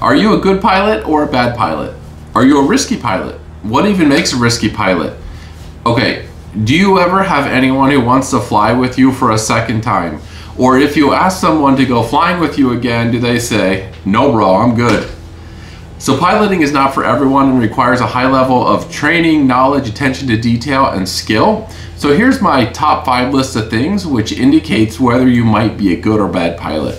Are you a good pilot or a bad pilot? Are you a risky pilot? What even makes a risky pilot? Okay, do you ever have anyone who wants to fly with you for a second time? Or if you ask someone to go flying with you again, do they say, no bro, I'm good? So piloting is not for everyone and requires a high level of training, knowledge, attention to detail, and skill. So here's my top 5 list of things which indicates whether you might be a good or bad pilot.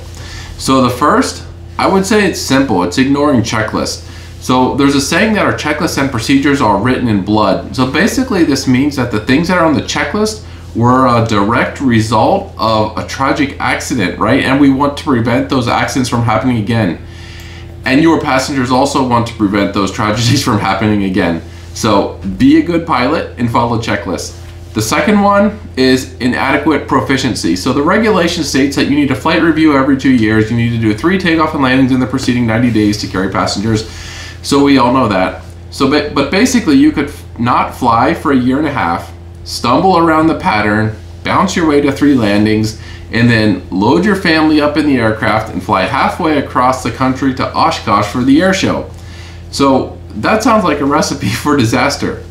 So the first, I would say it's simple. It's ignoring checklists. So there's a saying that our checklists and procedures are written in blood. So basically this means that the things that are on the checklist were a direct result of a tragic accident, right? And we want to prevent those accidents from happening again. And your passengers also want to prevent those tragedies from happening again. So be a good pilot and follow checklists. The second one is inadequate proficiency. So the regulation states that you need a flight review every 2 years. You need to do 3 takeoff and landings in the preceding 90 days to carry passengers. So we all know that. So, but basically you could not fly for a year and a half, stumble around the pattern, bounce your way to 3 landings, and then load your family up in the aircraft and fly halfway across the country to Oshkosh for the air show. So that sounds like a recipe for disaster.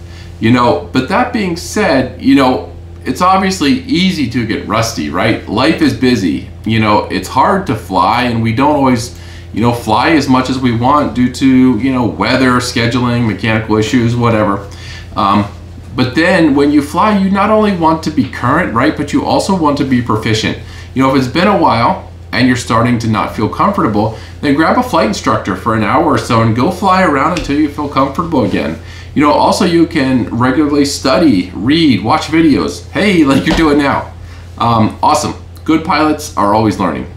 But that being said, it's obviously easy to get rusty, right? Life is busy. It's hard to fly, and we don't always, fly as much as we want due to, weather, scheduling, mechanical issues, whatever. But then when you fly, you not only want to be current, right? But you also want to be proficient. If it's been a while and you're starting to not feel comfortable, then grab a flight instructor for an hour or so and go fly around until you feel comfortable again. Also you can regularly study, read, watch videos. Hey, like you're doing now. Awesome. Good pilots are always learning.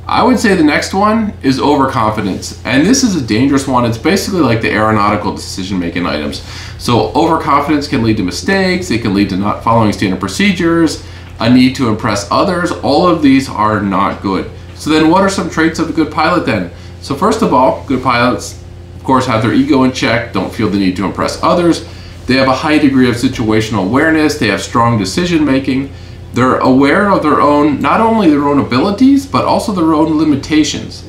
I would say the next one is overconfidence. And this is a dangerous one. It's basically like the aeronautical decision-making items. So overconfidence can lead to mistakes. It can lead to not following standard procedures, a need to impress others. All of these are not good. So then what are some traits of a good pilot then? So first of all, good pilots, of course, have their ego in check, don't feel the need to impress others. They have a high degree of situational awareness. They have strong decision making. They're aware of their own, not only their own abilities, but also their own limitations.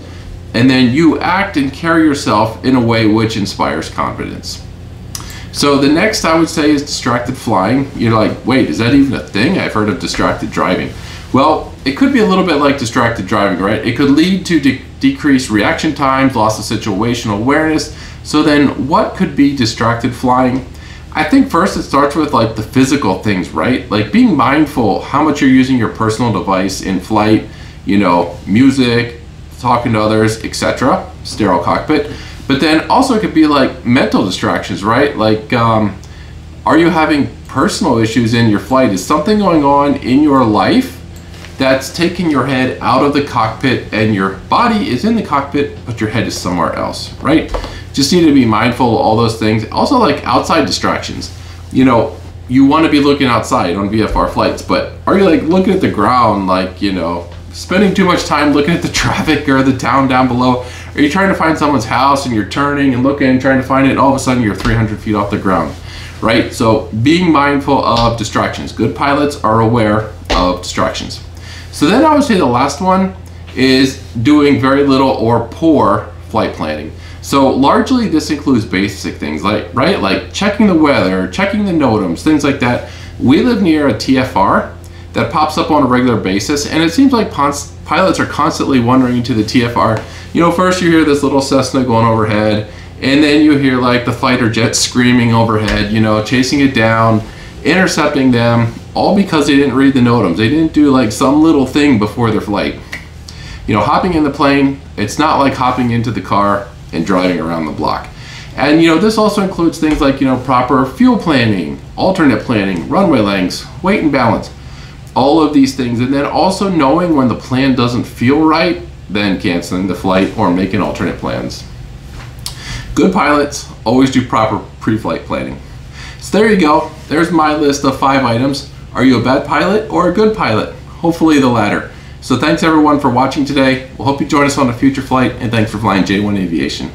And then you act and carry yourself in a way which inspires confidence. So the next I would say is distracted flying. You're like, wait, is that even a thing? I've heard of distracted driving. Well, it could be a little bit like distracted driving, right? It could lead to decreased reaction times, loss of situational awareness. So then what could be distracted flying? I think first it starts with like the physical things, right? Like being mindful how much you're using your personal device in flight, music, talking to others, etc. Sterile cockpit. But then also it could be like mental distractions, right? Like, are you having personal issues in your flight? Is something going on in your life that's taking your head out of the cockpit and your body is in the cockpit, but your head is somewhere else, right? Just need to be mindful of all those things. Also like outside distractions. You want to be looking outside on VFR flights, but are you like looking at the ground, like, spending too much time looking at the traffic or the town down below? Are you trying to find someone's house and you're turning and looking and trying to find it, and all of a sudden you're 300 feet off the ground, right? So being mindful of distractions. Good pilots are aware of distractions. So then I would say the last one is doing very little or poor flight planning. So largely this includes basic things like, right? Like checking the weather, checking the NOTAMs, things like that. We live near a TFR that pops up on a regular basis, and it seems like pilots are constantly wandering into the TFR. First you hear this little Cessna going overhead, and then you hear like the fighter jet screaming overhead, chasing it down, intercepting them, all because they didn't read the NOTAMs. They didn't do like some little thing before their flight. Hopping in the plane, it's not like hopping into the car and driving around the block. And this also includes things like proper fuel planning, alternate planning, runway lengths, weight and balance, all of these things. And then also knowing when the plan doesn't feel right, then canceling the flight or making alternate plans. Good pilots always do proper pre-flight planning. So there you go. There's my list of 5 items. Are you a bad pilot or a good pilot? Hopefully the latter. So thanks everyone for watching today. We'll hope you join us on a future flight, and thanks for flying J1 Aviation.